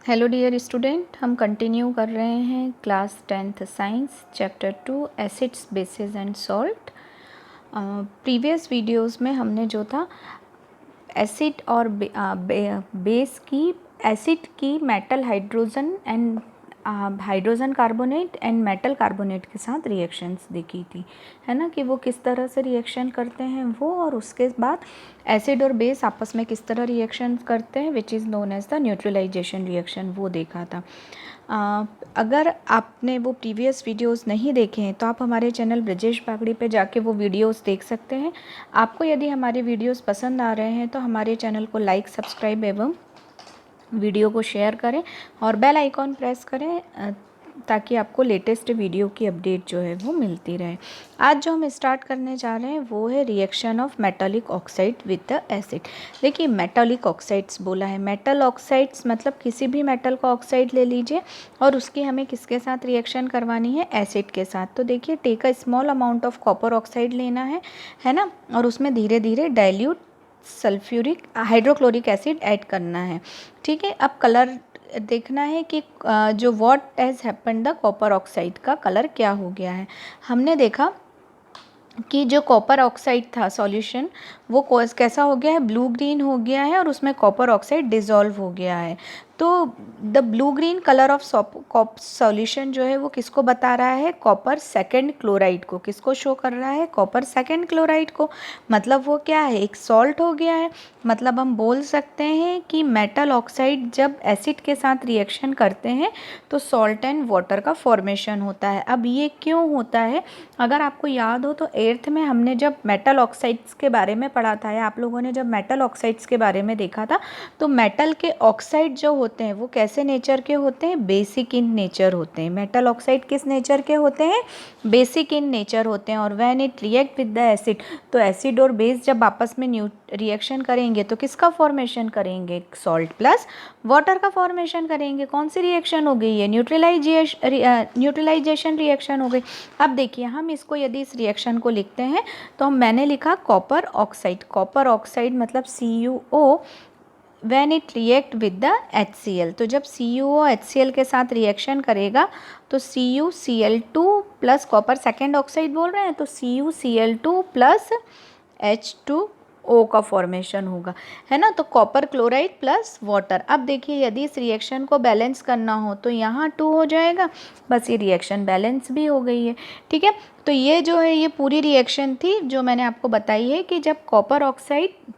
Hello dear student, हम continue कर रहे हैं class 10th science chapter 2 acids bases and salt. Previous videos में हमने जो था एसिड और बेस की एसिड की metal hydrogen and hydrogen carbonate and metal carbonate के साथ रिएक्शंस देखी थी, है ना, कि वो किस तरह से रिएक्शन करते हैं वो, और उसके बाद एसिड और बेस आपस में किस तरह रिएक्शन करते हैं which is known as the neutralization reaction, वो देखा था। अगर आपने वो प्रीवियस वीडियोस नहीं देखे हैं तो आप हमारे चैनल ब्रजेश बागड़ी पे जाके वो वीडियोस देख सकते हैं। आपको यदि हमारे वीडियोस पसंद आ रहे हैं तो हमारे चैनल को लाइक, सब्सक्राइब एवं वीडियो को शेयर करें और बेल आइकॉन प्रेस करें ताकि आपको लेटेस्ट वीडियो की अपडेट जो है वो मिलती रहे। आज जो हम स्टार्ट करने जा रहे हैं वो है reaction of metallic oxide with the acid. देखिए, मेटालिक ऑक्साइड्स बोला है, मेटल ऑक्साइड्स मतलब किसी भी मेटल का ऑक्साइड ले लीजिए और उसकी हमें किसके साथ रिएक्शन करवानी है, एसिड के साथ। तो देखिए, take a small amount of copper oxide लेना है ना, और उसमें धीरे धीरे dilute sulphuric hydrochloric acid add करना है। ठीक है, अब कलर देखना है कि जो what has happened the copper oxide का कलर क्या हो गया है। हमने देखा कि जो कॉपर ऑक्साइड था सॉल्यूशन वो कैसा हो गया है, ब्लू ग्रीन हो गया है और उसमें कॉपर ऑक्साइड डिज़ोल्व हो गया है। तो the blue green colour of solution जो है वो किसको बता रहा है, कॉपर सेकेंड क्लोराइड को। किसको शो कर रहा है, कॉपर सेकेंड क्लोराइड को। मतलब वो क्या है, एक सॉल्ट हो गया है। मतलब हम बोल सकते हैं कि मेटल ऑक्साइड जब एसिड के साथ रिएक्शन करते हैं तो सॉल्ट एंड वाटर का फॉर्मेशन होता है। अब ये क्यों होता है, अगर आपको याद हो तो 8th में हमने जब मेटल ऑक्साइड्स के बारे में पढ़ा था, या आप लोगों ने जब मेटल ऑक्साइड्स के बारे में देखा था, तो मेटल के ऑक्साइड जो होते हैं वो कैसे नेचर के होते हैं, बेसिक इन नेचर होते हैं। मेटल ऑक्साइड किस नेचर के होते हैं, बेसिक इन नेचर होते हैं। और when it react with the acid, तो एसिड और बेस जब आपस में रिएक्शन करेंगे तो किसका फॉर्मेशन करेंगे, सॉल्ट प्लस वाटर का फॉर्मेशन करेंगे। कौन सी रिएक्शन हो गई है, न्यूट्रलाइजेशन रिएक्शन हो गई। अब देखिए, हम इसको यदि इस रिएक्शन को लिखते हैं तो मैंने लिखा कॉपर ऑक्साइड। कॉपर ऑक्साइड मतलब CuO when it react with the HCl। तो जब CuO HCl के साथ रिएक्शन करेगा तो CuCl2 plus copper second oxide बोल रहे हैं, तो CuCl2 प्लस H2O का फॉर्मेशन होगा, है ना। तो कॉपर क्लोराइड प्लस वाटर। अब देखिए, यदि इस रिएक्शन को बैलेंस करना हो तो यहाँ 2 हो जाएगा, बस ये रिएक्शन बैलेंस भी हो गई है। ठीक है, तो ये जो है ये पूरी रिएक्शन थी जो मैंने आपको बताई है कि जब कॉपर ऑक्साइड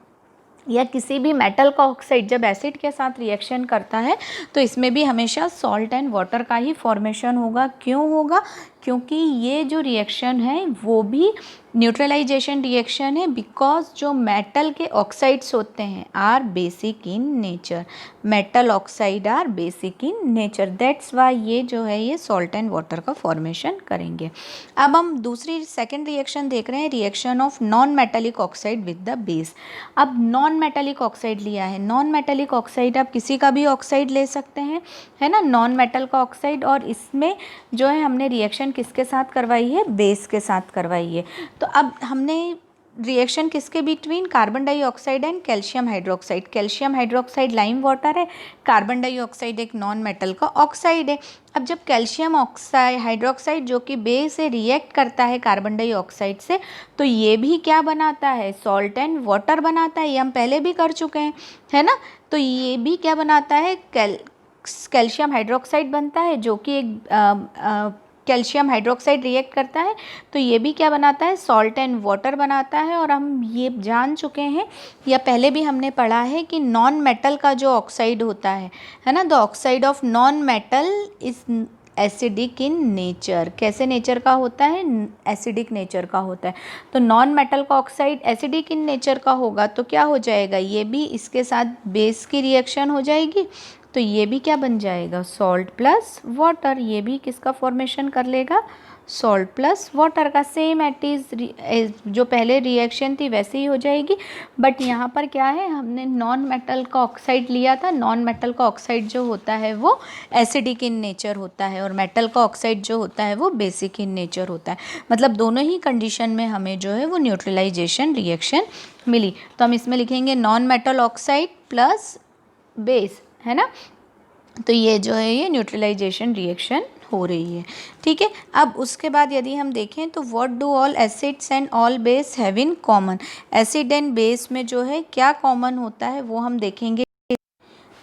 या किसी भी मेटल का ऑक्साइड जब एसिड के साथ रिएक्शन करता है तो इसमें भी हमेशा सॉल्ट एंड वाटर का ही फॉर्मेशन होगा। क्यों होगा, क्योंकि ये जो रिएक्शन है वो भी न्यूट्रलाइजेशन रिएक्शन है, बिकॉज जो मेटल के ऑक्साइड्स होते हैं are basic in nature. Metal oxide are basic in nature, that's why ये जो है ये सॉल्ट एंड वाटर का फॉर्मेशन करेंगे। अब हम दूसरी सेकेंड रिएक्शन देख रहे हैं, reaction of non metallic oxide with the base. अब नॉन मेटेलिक ऑक्साइड लिया है, नॉन मेटेलिक ऑक्साइड आप किसी का भी ऑक्साइड ले सकते हैं, है ना, नॉन मेटल का ऑक्साइड। और इसमें जो है हमने रिएक्शन किसके साथ करवाई है, बेस के साथ करवाई है। तो अब हमने रिएक्शन किसके between, carbon dioxide and calcium hydroxide. Calcium hydroxide lime water है, कार्बन डाइऑक्साइड एक नॉन मेटल का ऑक्साइड है। अब जब कैल्शियम ऑक्साइड हाइड्रोक्साइड जो कि बेस से रिएक्ट करता है कार्बन डाइऑक्साइड से, तो ये भी क्या बनाता है, सॉल्ट एंड वाटर बनाता है। ये हम पहले भी कर चुके हैं, है ना। तो ये भी क्या बनाता है, कैल्शियम हाइड्रोक्साइड बनता है, जो कि एक कैल्शियम हाइड्रोक्साइड रिएक्ट करता है तो ये भी क्या बनाता है, सॉल्ट एंड वाटर बनाता है। और हम ये जान चुके हैं या पहले भी हमने पढ़ा है कि नॉन मेटल का जो ऑक्साइड होता है ना, the oxide of non metal is acidic in nature. कैसे नेचर का होता है, एसिडिक नेचर का होता है। तो नॉन मेटल का ऑक्साइड एसिडिक इन नेचर का होगा तो क्या हो जाएगा, ये भी इसके साथ बेस की रिएक्शन हो जाएगी, तो ये भी क्या बन जाएगा, सॉल्ट प्लस वाटर। ये भी किसका फॉर्मेशन कर लेगा, सॉल्ट प्लस वाटर का। सेम एट इज जो पहले रिएक्शन थी वैसे ही हो जाएगी, बट यहाँ पर क्या है, हमने नॉन मेटल का ऑक्साइड लिया था। नॉन मेटल का ऑक्साइड जो होता है वो एसिडिक इन नेचर होता है और मेटल का ऑक्साइड जो होता है वो बेसिक इन नेचर होता है। मतलब दोनों ही कंडीशन में हमें जो है वो न्यूट्रलाइजेशन रिएक्शन मिली। तो हम इसमें लिखेंगे non metal oxide plus base, है ना। तो ये जो है ये न्यूट्रलाइजेशन रिएक्शन हो रही है, ठीक है। अब उसके बाद यदि हम देखें तो what do all acids and all base have in common, acid and base में जो है क्या कॉमन होता है वो हम देखेंगे।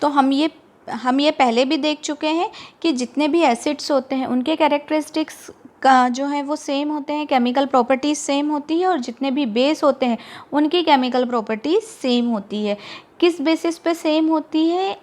तो हम ये पहले भी देख चुके हैं कि जितने भी एसिड्स होते हैं उनके कैरेक्टरिस्टिक्स का जो है वो सेम होते हैं, केमिकल प्रॉपर्टीज़ सेम होती है, और जितने भी बेस होते हैं उनकी केमिकल प्रॉपर्टीज़ सेम होती है। किस बेसिस पे सेम होती है?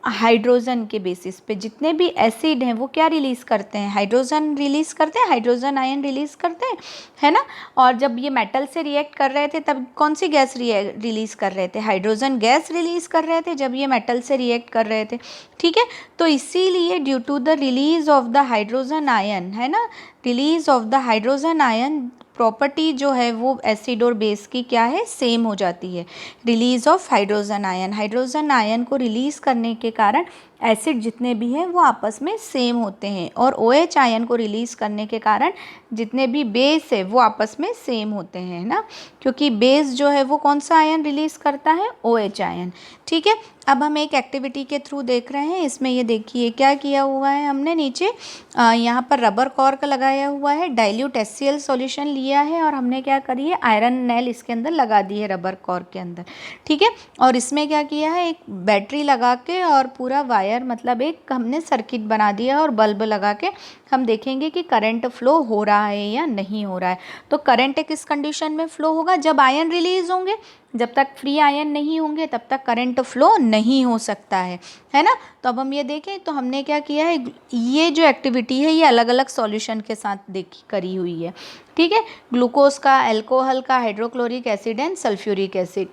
हाइड्रोजन के बेसिस पे। जितने भी एसिड हैं वो क्या रिलीज़ करते हैं? हाइड्रोजन रिलीज़ करते हैं, हाइड्रोजन आयन रिलीज़ करते हैं, है ना। और जब ये मेटल से रिएक्ट कर रहे थे तब कौन सी गैस रिलीज़ कर रहे थे? हाइड्रोजन गैस रिलीज़ कर रहे थे जब ये मेटल से रिएक्ट कर रहे थे, ठीक है। तो इसीलिए due to the release of the hydrogen ion, है ना, release of the hydrogen ion, property जो है वो एसिड और बेस की क्या है? सेम हो जाती है। Release of hydrogen ion, hydrogen ion को रिलीज़ करने के कारण एसिड जितने भी हैं वो आपस में सेम होते हैं, और OH आयन को रिलीज़ करने के कारण जितने भी बेस है वो आपस में सेम होते हैं, ना, क्योंकि बेस जो है वो कौन सा आयन रिलीज़ करता है? OH आयन, ठीक है। अब हम एक एक्टिविटी के थ्रू देख रहे हैं। इसमें ये देखिए क्या किया हुआ है हमने, नीचे यहाँ पर रबर कॉर्क लगाया हुआ है, डाइल्यूट HCl सॉल्यूशन लिया है, और हमने क्या करी है? आयरन नेल इसके अंदर लगा दी है रबर कॉर्क के अंदर, ठीक है। और इसमें क्या किया है? एक बैटरी लगा के और पूरा वायर, मतलब एक हमने सर्किट बना दिया और बल्ब लगा के हम देखेंगे कि करंट फ्लो हो रहा है या नहीं हो रहा है। तो करंट किस कंडीशन में फ्लो होगा? जब आयन रिलीज होंगे। जब तक फ्री आयन नहीं होंगे तब तक करंट फ्लो नहीं हो सकता है ना। तो अब हम ये देखें तो हमने क्या किया है, ये जो एक्टिविटी है ये अलग अलग सॉल्यूशन के साथ करी हुई है, ठीक है। ग्लूकोज का, अल्कोहल का, hydrochloric acid and sulphuric acid,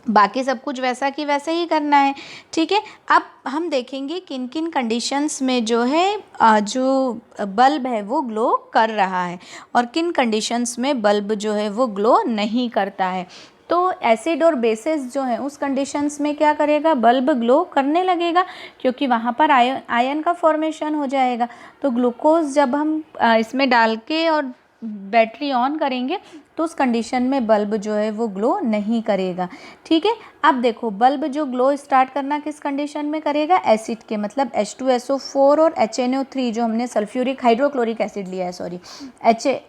बाकी सब कुछ वैसा कि वैसे ही करना है, ठीक है। अब हम देखेंगे किन किन कंडीशंस में जो है जो बल्ब है वो ग्लो कर रहा है, और किन कंडीशंस में बल्ब जो है वो ग्लो नहीं करता है। तो एसिड और बेसिस जो है उस कंडीशंस में क्या करेगा? बल्ब ग्लो करने लगेगा, क्योंकि वहाँ पर आयन का फॉर्मेशन हो जाएगा। तो ग्लूकोज जब हम इसमें डाल के और बैटरी ऑन करेंगे तो उस कंडीशन में बल्ब जो है वो ग्लो नहीं करेगा, ठीक है। अब देखो, बल्ब जो ग्लो स्टार्ट करना किस कंडीशन में करेगा? एसिड के, मतलब H2SO4 और HNO3 जो हमने सल्फ्यूरिक हाइड्रोक्लोरिक एसिड लिया है, सॉरी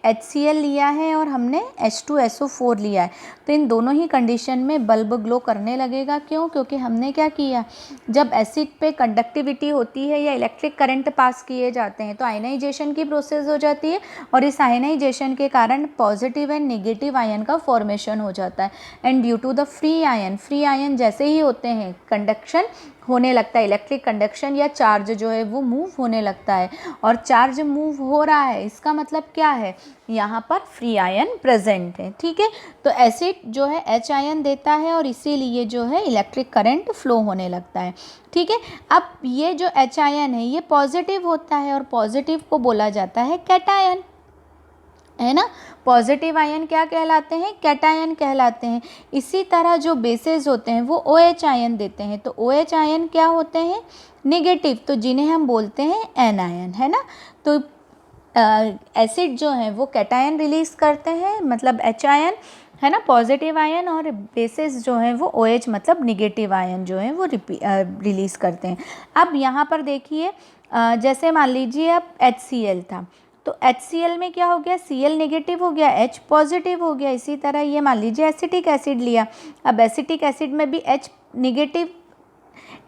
HCl लिया है और हमने H2SO4 लिया है, तो इन दोनों ही कंडीशन में बल्ब ग्लो करने लगेगा। क्यों? क्योंकि हमने क्या किया, जब एसिड पे कंडक्टिविटी होती है या इलेक्ट्रिक करंट पास किए जाते हैं तो आयनाइजेशन की प्रोसेस हो जाती है, और इस आयनाइजेशन के कारण पॉजिटिव एंड नेगेटिव आयन का फॉर्मेशन हो जाता है। And due to the free ion जैसे ही होते हैं कंडक्शन होने लगता है, इलेक्ट्रिक कंडक्शन या चार्ज जो है वो मूव होने लगता है, और चार्ज मूव हो रहा है इसका मतलब क्या है? यहाँ पर फ्री आयन प्रेजेंट है, ठीक है। तो एसिड जो है H आयन देता है और इसीलिए जो है इलेक्ट्रिक करंट फ्लो होने लगता है, ठीक है। अब ये जो H आयन है ये पॉजिटिव होता है, और पॉजिटिव को बोला जाता है कैटायन, है ना। पॉजिटिव आयन क्या कहलाते हैं? कैटायन कहलाते हैं। इसी तरह जो बेसेस होते हैं वो OH आयन देते हैं, तो OH आयन क्या होते हैं? नेगेटिव, तो जिन्हें हम बोलते हैं N आयन, है ना। तो एसिड जो है वो कैटायन रिलीज़ करते हैं, मतलब H आयन, है ना, पॉजिटिव आयन, और बेसिस जो है वो OH मतलब निगेटिव आयन जो है वो रिलीज़ करते हैं। अब यहाँ पर देखिए, जैसे मान लीजिए अब HCl था, तो HCl में क्या हो गया? Cl नेगेटिव हो गया, H पॉजिटिव हो गया। इसी तरह ये मान लीजिए एसिटिक एसिड लिया, अब एसिटिक एसिड में भी H नेगेटिव,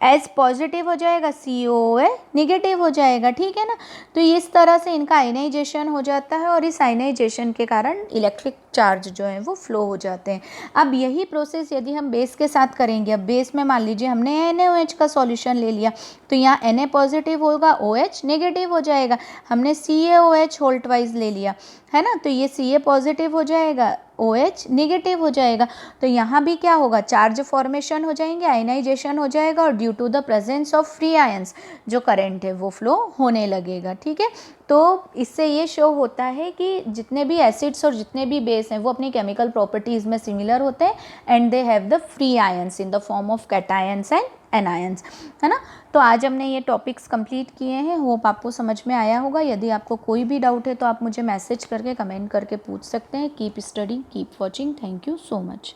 H पॉजिटिव हो जाएगा, COOH नेगेटिव हो जाएगा, ठीक है ना। तो इस तरह से इनका आयनाइजेशन हो जाता है, और इस आयनाइजेशन के कारण इलेक्ट्रिक चार्ज जो है वो फ्लो हो जाते हैं। अब यही प्रोसेस यदि हम बेस के साथ करेंगे, अब बेस में मान लीजिए हमने NaOH का सॉल्यूशन ले लिया, तो यहाँ Na पॉजिटिव होगा, OH नेगेटिव हो जाएगा। हमने CaOH होल ट्वाइस ले लिया, है ना, तो ये Ca पॉजिटिव हो जाएगा, OH नेगेटिव हो जाएगा। तो यहाँ भी क्या होगा? चार्ज फॉर्मेशन हो जाएंगे, आयनाइजेशन हो जाएगा, और due to the presence of free ions जो करंट है वो फ्लो होने लगेगा, ठीक है। तो इससे ये शो होता है कि जितने भी एसिड्स और जितने भी बेस हैं वो अपनी केमिकल प्रॉपर्टीज़ में सिमिलर होते हैं, and they have the free ions in the form of cations and anions, है ना। तो आज हमने ये टॉपिक्स कंप्लीट किए हैं, होप आपको समझ में आया होगा। यदि आपको कोई भी डाउट है तो आप मुझे मैसेज करके, कमेंट करके पूछ सकते हैं। Keep studying, keep watching, thank you so much.